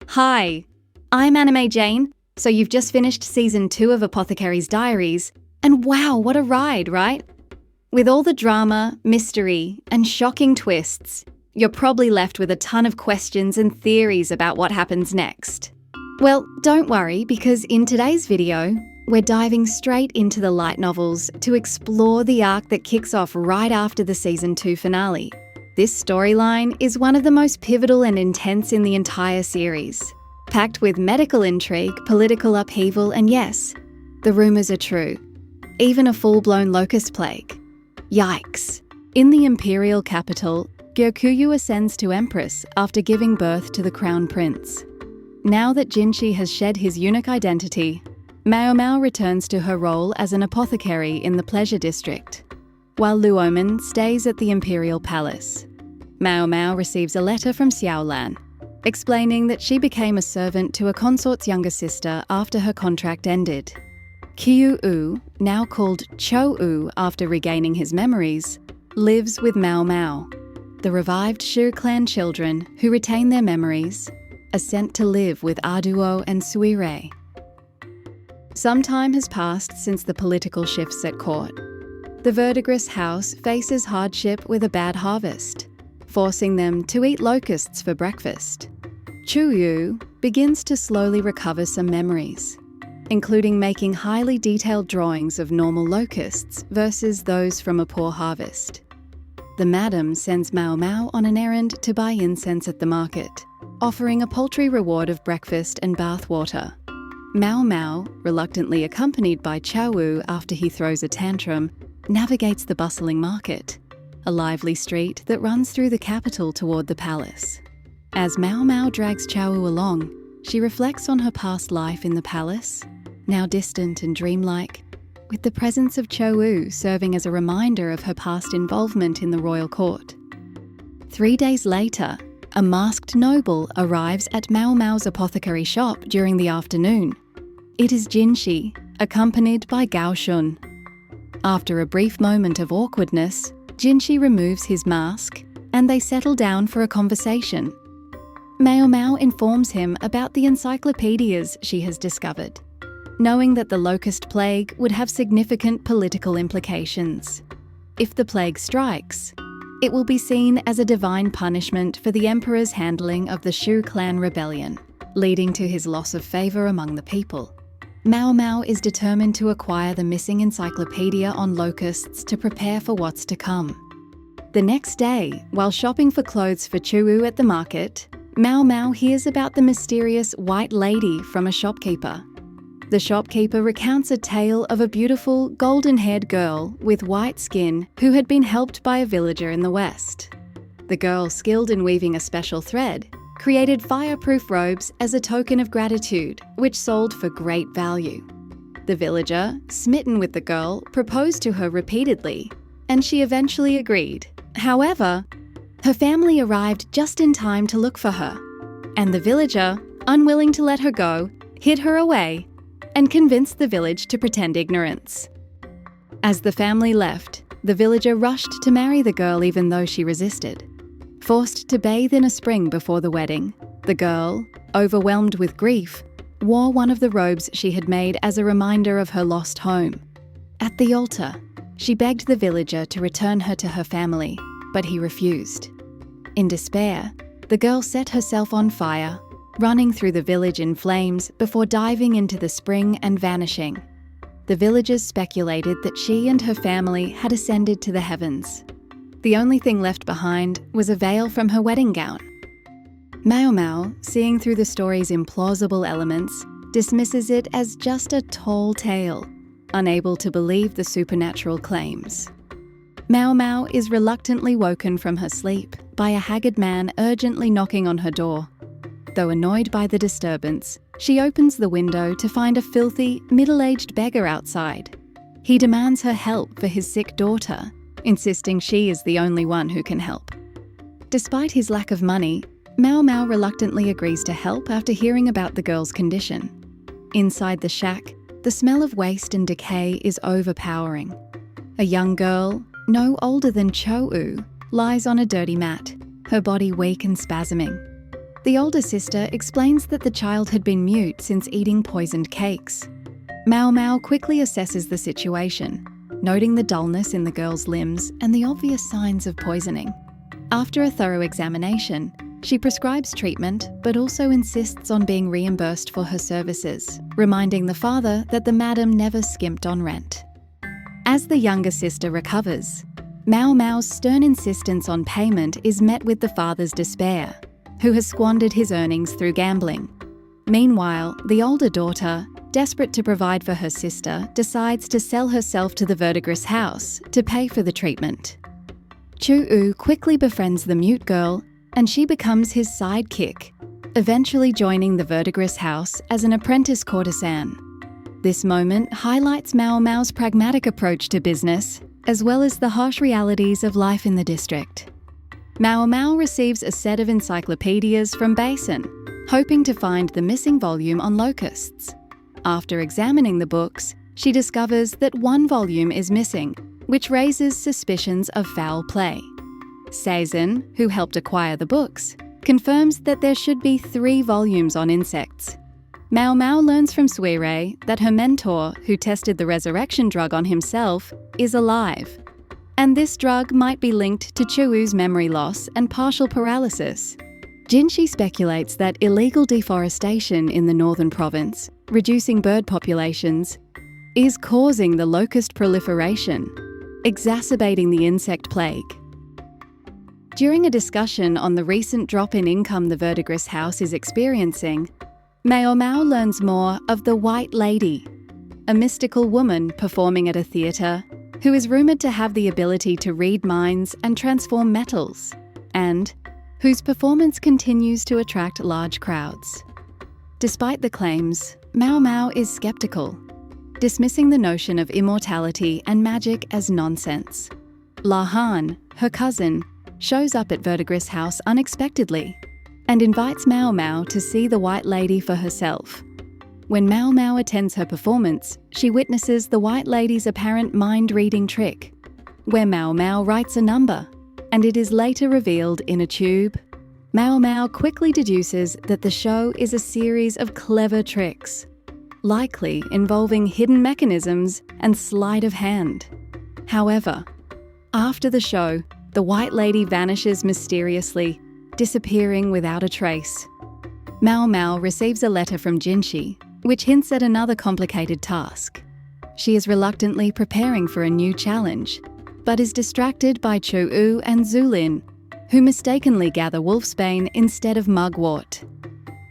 Hi, I'm Anime Jane. So you've just finished Season 2 of Apothecary's Diaries, and wow, what a ride, right? With all the drama, mystery, and shocking twists, you're probably left with a ton of questions and theories about what happens next. Well, don't worry, because in today's video, we're diving straight into the light novels to explore the arc that kicks off right after the Season 2 finale. This storyline is one of the most pivotal and intense in the entire series, packed with medical intrigue, political upheaval, and yes, the rumours are true. Even a full-blown locust plague. Yikes. In the imperial capital, Gyokugyu ascends to Empress after giving birth to the crown prince. Now that Jinshi has shed his eunuch identity, Maomao returns to her role as an apothecary in the pleasure district, while Luomen stays at the imperial palace. Maomao receives a letter from Xiaolan, explaining that she became a servant to a consort's younger sister after her contract ended. Qiu-U, now called Chou-U after regaining his memories, lives with Maomao. The revived Shu clan children, who retain their memories, are sent to live with Arduo and Suire. Some time has passed since the political shifts at court. The Verdigris house faces hardship with a bad harvest, forcing them to eat locusts for breakfast. Chu-Yu begins to slowly recover some memories, including making highly detailed drawings of normal locusts versus those from a poor harvest. The madam sends Maomao on an errand to buy incense at the market, offering a paltry reward of breakfast and bath water. Maomao, reluctantly accompanied by Chao-Wu after he throws a tantrum, navigates the bustling market, a lively street that runs through the capital toward the palace. As Maomao drags Chao-Wu along, she reflects on her past life in the palace, now distant and dreamlike, with the presence of Chou-Wu serving as a reminder of her past involvement in the royal court. 3 days later, a masked noble arrives at Maomao's apothecary shop during the afternoon. It is Jinshi, accompanied by Gao Shun. After a brief moment of awkwardness, Jinshi removes his mask, and they settle down for a conversation. Maomao informs him about the encyclopedias she has discovered, knowing that the locust plague would have significant political implications. If the plague strikes, it will be seen as a divine punishment for the emperor's handling of the Shu clan rebellion, leading to his loss of favour among the people. Maomao is determined to acquire the missing encyclopedia on locusts to prepare for what's to come. The next day, while shopping for clothes for Chu-Wu at the market, Maomao hears about the mysterious white lady from a shopkeeper. The shopkeeper recounts a tale of a beautiful, golden-haired girl with white skin who had been helped by a villager in the west. The girl, skilled in weaving a special thread, created fireproof robes as a token of gratitude, which sold for great value. The villager, smitten with the girl, proposed to her repeatedly, and she eventually agreed. However, her family arrived just in time to look for her, and the villager, unwilling to let her go, hid her away and convinced the village to pretend ignorance. As the family left, the villager rushed to marry the girl even though she resisted. Forced to bathe in a spring before the wedding, the girl, overwhelmed with grief, wore one of the robes she had made as a reminder of her lost home. At the altar, she begged the villager to return her to her family, but he refused. In despair, the girl set herself on fire, running through the village in flames before diving into the spring and vanishing. The villagers speculated that she and her family had ascended to the heavens. The only thing left behind was a veil from her wedding gown. Maomao, seeing through the story's implausible elements, dismisses it as just a tall tale, unable to believe the supernatural claims. Maomao is reluctantly woken from her sleep by a haggard man urgently knocking on her door. Though annoyed by the disturbance, she opens the window to find a filthy, middle-aged beggar outside. He demands her help for his sick daughter, insisting she is the only one who can help. Despite his lack of money, Maomao reluctantly agrees to help after hearing about the girl's condition. Inside the shack, the smell of waste and decay is overpowering. A young girl, no older than Chou-Wu, lies on a dirty mat, her body weak and spasming. The older sister explains that the child had been mute since eating poisoned cakes. Maomao quickly assesses the situation, noting the dullness in the girl's limbs and the obvious signs of poisoning. After a thorough examination, she prescribes treatment but also insists on being reimbursed for her services, reminding the father that the madam never skimped on rent. As the younger sister recovers, Maomao's stern insistence on payment is met with the father's despair, who has squandered his earnings through gambling. Meanwhile, the older daughter, desperate to provide for her sister, decides to sell herself to the verdigris house to pay for the treatment. Chu-U quickly befriends the mute girl, and she becomes his sidekick, eventually joining the verdigris house as an apprentice courtesan. This moment highlights Maomao's pragmatic approach to business, as well as the harsh realities of life in the district. Maomao receives a set of encyclopedias from Basin, hoping to find the missing volume on locusts. After examining the books, she discovers that one volume is missing, which raises suspicions of foul play. Seizhen, who helped acquire the books, confirms that there should be 3 volumes on insects. Maomao learns from Suirei that her mentor, who tested the resurrection drug on himself, is alive. And this drug might be linked to Chu-U's memory loss and partial paralysis. Jinshi speculates that illegal deforestation in the northern province, reducing bird populations, is causing the locust proliferation, exacerbating the insect plague. During a discussion on the recent drop in income the verdigris house is experiencing, Maomao learns more of the White Lady, a mystical woman performing at a theatre who is rumoured to have the ability to read minds and transform metals, and whose performance continues to attract large crowds. Despite the claims, Maomao is sceptical, dismissing the notion of immortality and magic as nonsense. La Han, her cousin, shows up at verdigris house unexpectedly and invites Maomao to see the White Lady for herself. When Maomao attends her performance, she witnesses the White Lady's apparent mind-reading trick, where Maomao writes a number, and it is later revealed in a tube. Maomao quickly deduces that the show is a series of clever tricks, likely involving hidden mechanisms and sleight of hand. However, after the show, the White Lady vanishes mysteriously, disappearing without a trace. Maomao receives a letter from Jinshi, which hints at another complicated task. She is reluctantly preparing for a new challenge, but is distracted by Chu-U and Zulin, who mistakenly gather wolfsbane instead of mugwort.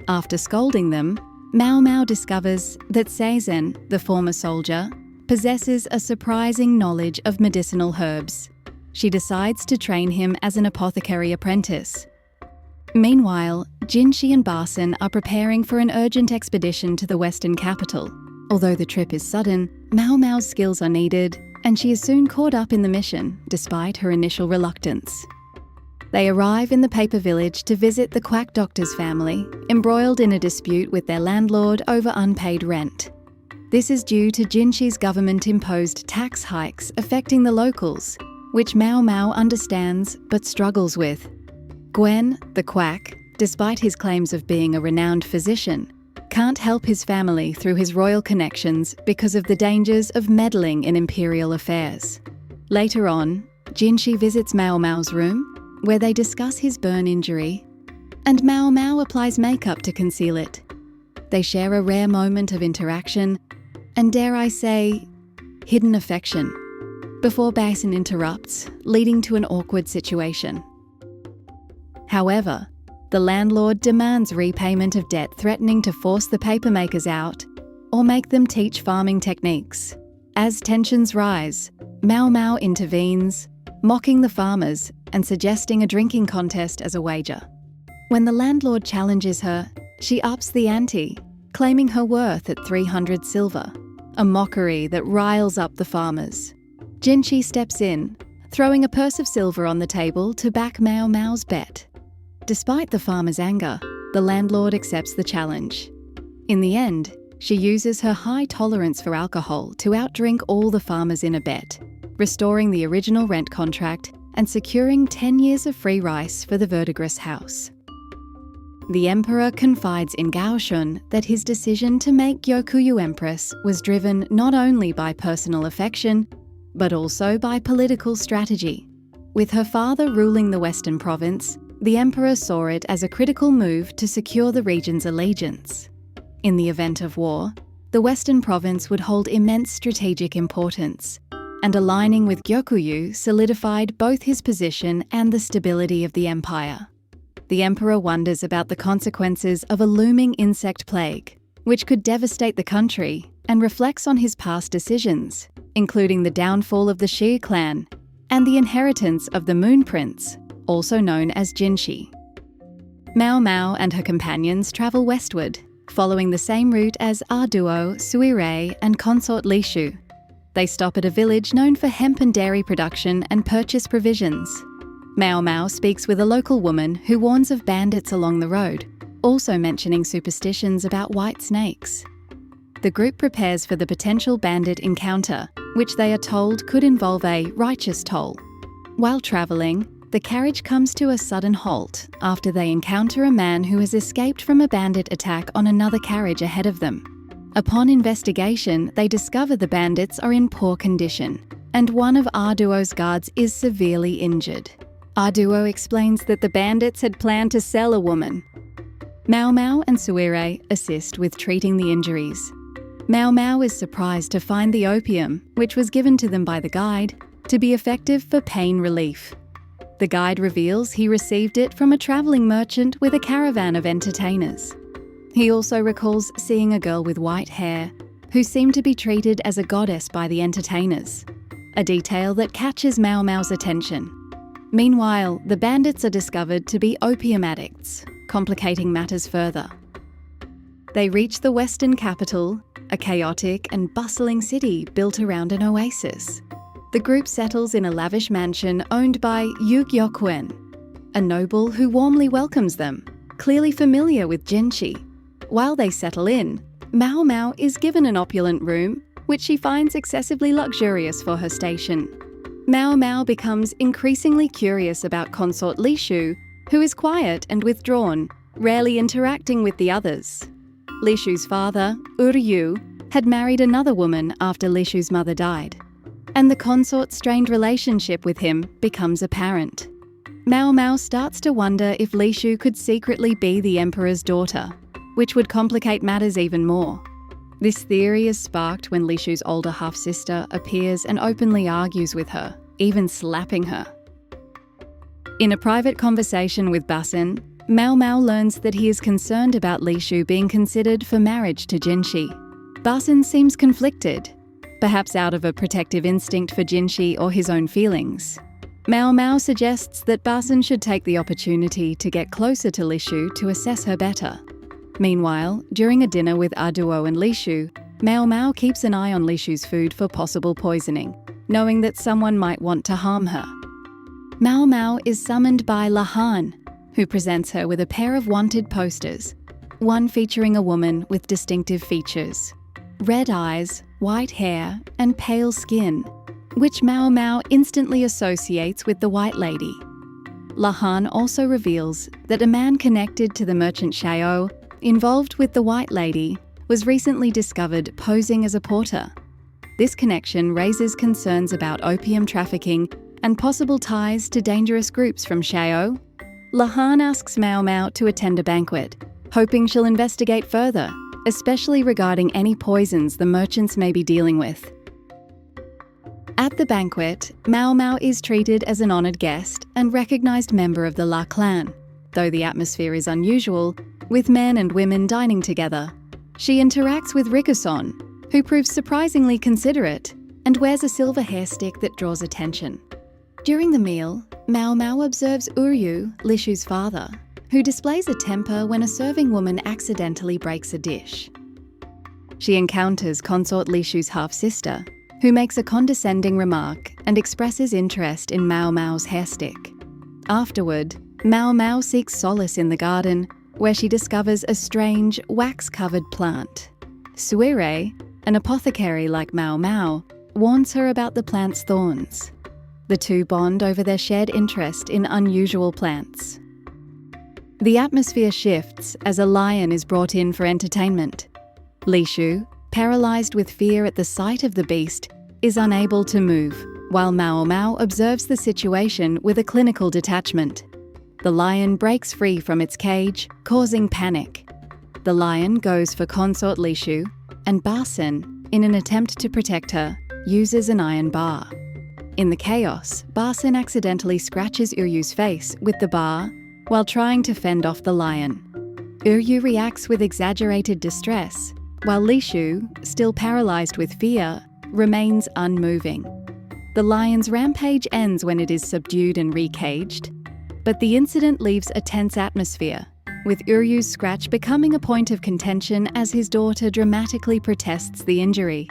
After scolding them, Maomao discovers that Seizhen, the former soldier, possesses a surprising knowledge of medicinal herbs. She decides to train him as an apothecary apprentice. Meanwhile, Jinshi and Basin are preparing for an urgent expedition to the western capital. Although the trip is sudden, Maomao's skills are needed, and she is soon caught up in the mission, despite her initial reluctance. They arrive in the paper village to visit the quack doctor's family, embroiled in a dispute with their landlord over unpaid rent. This is due to Jinshi's government-imposed tax hikes affecting the locals, which Maomao understands but struggles with. Gwen, the quack, despite his claims of being a renowned physician, can't help his family through his royal connections because of the dangers of meddling in imperial affairs. Later on, Jinshi visits Maomao's room, where they discuss his burn injury, and Maomao applies makeup to conceal it. They share a rare moment of interaction, and dare I say, hidden affection, before Basin interrupts, leading to an awkward situation. However, the landlord demands repayment of debt, threatening to force the papermakers out or make them teach farming techniques. As tensions rise, Maomao intervenes, mocking the farmers and suggesting a drinking contest as a wager. When the landlord challenges her, she ups the ante, claiming her worth at 300 silver, a mockery that riles up the farmers. Jinshi steps in, throwing a purse of silver on the table to back Maomao's bet. Despite the farmer's anger, the landlord accepts the challenge. In the end, she uses her high tolerance for alcohol to outdrink all the farmers in a bet, restoring the original rent contract and securing 10 years of free rice for the verdigris house. The emperor confides in Gaoshun that his decision to make Gyokuyu empress was driven not only by personal affection, but also by political strategy. With her father ruling the Western province, the emperor saw it as a critical move to secure the region's allegiance. In the event of war, the Western province would hold immense strategic importance, and aligning with Gyokuyu solidified both his position and the stability of the empire. The emperor wonders about the consequences of a looming insect plague, which could devastate the country, and reflects on his past decisions, including the downfall of the Shi clan and the inheritance of the Moon Prince, also known as Jinshi. Maomao and her companions travel westward, following the same route as Arduo, Suirei, and consort Lishu. They stop at a village known for hemp and dairy production and purchase provisions. Maomao speaks with a local woman who warns of bandits along the road, also mentioning superstitions about white snakes. The group prepares for the potential bandit encounter, which they are told could involve a righteous toll. While travelling, the carriage comes to a sudden halt after they encounter a man who has escaped from a bandit attack on another carriage ahead of them. Upon investigation, they discover the bandits are in poor condition, and one of Arduo's guards is severely injured. Arduo explains that the bandits had planned to sell a woman. Maomao and Suirei assist with treating the injuries. Maomao is surprised to find the opium, which was given to them by the guide, to be effective for pain relief. The guide reveals he received it from a travelling merchant with a caravan of entertainers. He also recalls seeing a girl with white hair, who seemed to be treated as a goddess by the entertainers, a detail that catches Maomao's attention. Meanwhile, the bandits are discovered to be opium addicts, complicating matters further. They reach the western capital, a chaotic and bustling city built around an oasis. The group settles in a lavish mansion owned by Yu Gyokuen, a noble who warmly welcomes them, clearly familiar with Jinshi. While they settle in, Maomao is given an opulent room, which she finds excessively luxurious for her station. Maomao becomes increasingly curious about consort Lishu, who is quiet and withdrawn, rarely interacting with the others. Lishu's father, Uryu, had married another woman after Lishu's mother died, and the consort's strained relationship with him becomes apparent. Maomao starts to wonder if Lishu could secretly be the emperor's daughter, which would complicate matters even more. This theory is sparked when Lishu's older half-sister appears and openly argues with her, even slapping her. In a private conversation with Basin, Maomao learns that he is concerned about Lishu being considered for marriage to Jinshi. Basin seems conflicted, perhaps out of a protective instinct for Jinshi or his own feelings. Maomao suggests that Basin should take the opportunity to get closer to Lishu to assess her better. Meanwhile, during a dinner with Arduo and Lishu, Maomao keeps an eye on Lishu's food for possible poisoning, knowing that someone might want to harm her. Maomao is summoned by Lahan, who presents her with a pair of wanted posters, one featuring a woman with distinctive features: red eyes, white hair, and pale skin, which Maomao instantly associates with the White Lady. Lahan also reveals that a man connected to the merchant Xiao, involved with the White Lady, was recently discovered posing as a porter. This connection raises concerns about opium trafficking and possible ties to dangerous groups from Xiao. Lahan asks Maomao to attend a banquet, hoping she'll investigate further, especially regarding any poisons the merchants may be dealing with. At the banquet, Maomao is treated as an honoured guest and recognised member of the La clan. Though the atmosphere is unusual, with men and women dining together, she interacts with Rikuson, who proves surprisingly considerate and wears a silver hair stick that draws attention. During the meal, Maomao observes Uryu, Lishu's father, who displays a temper when a serving woman accidentally breaks a dish. She encounters consort Lishu's half-sister, who makes a condescending remark and expresses interest in Maomao's hair stick. Afterward, Maomao seeks solace in the garden, where she discovers a strange, wax-covered plant. Suirei, an apothecary like Maomao, warns her about the plant's thorns. The two bond over their shared interest in unusual plants. The atmosphere shifts as a lion is brought in for entertainment. Lishu, paralyzed with fear at the sight of the beast, is unable to move, while Maomao observes the situation with a clinical detachment. The lion breaks free from its cage, causing panic. The lion goes for consort Lishu, and Barson, in an attempt to protect her, uses an iron bar. In the chaos, Barson accidentally scratches Uryu's face with the bar while trying to fend off the lion. Uryu reacts with exaggerated distress, while Lishu, still paralyzed with fear, remains unmoving. The lion's rampage ends when it is subdued and recaged, but the incident leaves a tense atmosphere, with Uryu's scratch becoming a point of contention as his daughter dramatically protests the injury.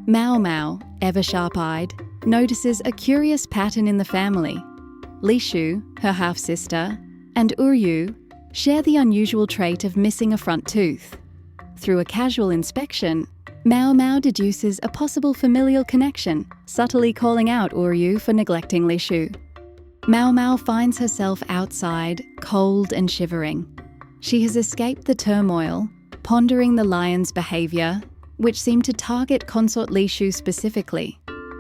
Maomao, ever sharp-eyed, notices a curious pattern in the family. Lishu, her half-sister, and Uryu share the unusual trait of missing a front tooth. Through a casual inspection, Maomao deduces a possible familial connection, subtly calling out Uryu for neglecting Lishu. Maomao finds herself outside, cold and shivering. She has escaped the turmoil, pondering the lion's behaviour, which seemed to target consort Lishu specifically.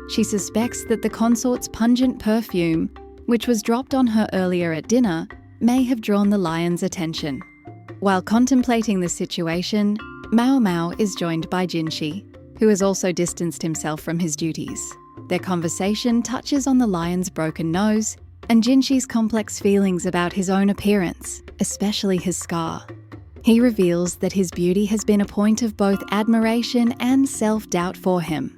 She suspects that the consort's pungent perfume, which was dropped on her earlier at dinner, may have drawn the lion's attention. While contemplating the situation, Maomao is joined by Jinshi, who has also distanced himself from his duties. Their conversation touches on the lion's broken nose and Jinshi's complex feelings about his own appearance, especially his scar. He reveals that his beauty has been a point of both admiration and self-doubt for him.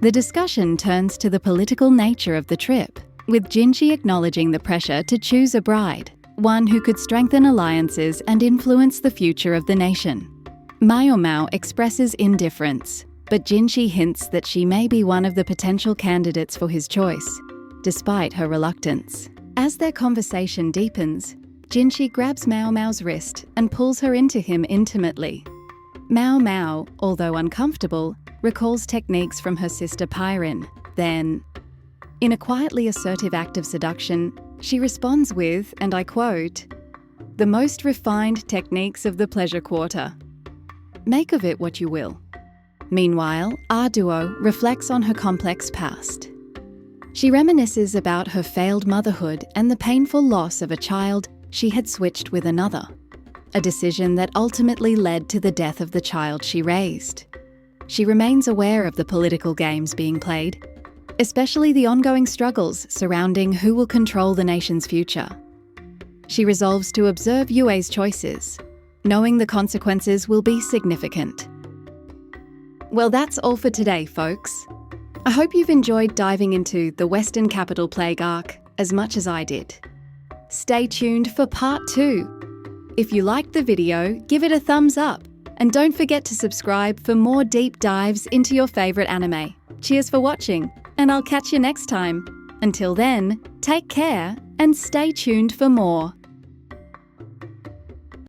The discussion turns to the political nature of the trip, with Jinshi acknowledging the pressure to choose a bride, one who could strengthen alliances and influence the future of the nation. Maomao expresses indifference, but Jinshi hints that she may be one of the potential candidates for his choice, despite her reluctance. As their conversation deepens, Jinshi grabs Maomao's wrist and pulls her into him intimately. Maomao, although uncomfortable, recalls techniques from her sister Pyrin. Then, in a quietly assertive act of seduction, she responds with, and I quote, "The most refined techniques of the pleasure quarter. Make of it what you will." Meanwhile, our duo reflects on her complex past. She reminisces about her failed motherhood and the painful loss of a child she had switched with another, a decision that ultimately led to the death of the child she raised. She remains aware of the political games being played, especially the ongoing struggles surrounding who will control the nation's future. She resolves to observe Yue's choices, knowing the consequences will be significant. Well, that's all for today, folks. I hope you've enjoyed diving into the Western Capital Plague arc as much as I did. Stay tuned for part 2. If you liked the video, give it a thumbs up, and don't forget to subscribe for more deep dives into your favourite anime. Cheers for watching, and I'll catch you next time. Until then, take care and stay tuned for more.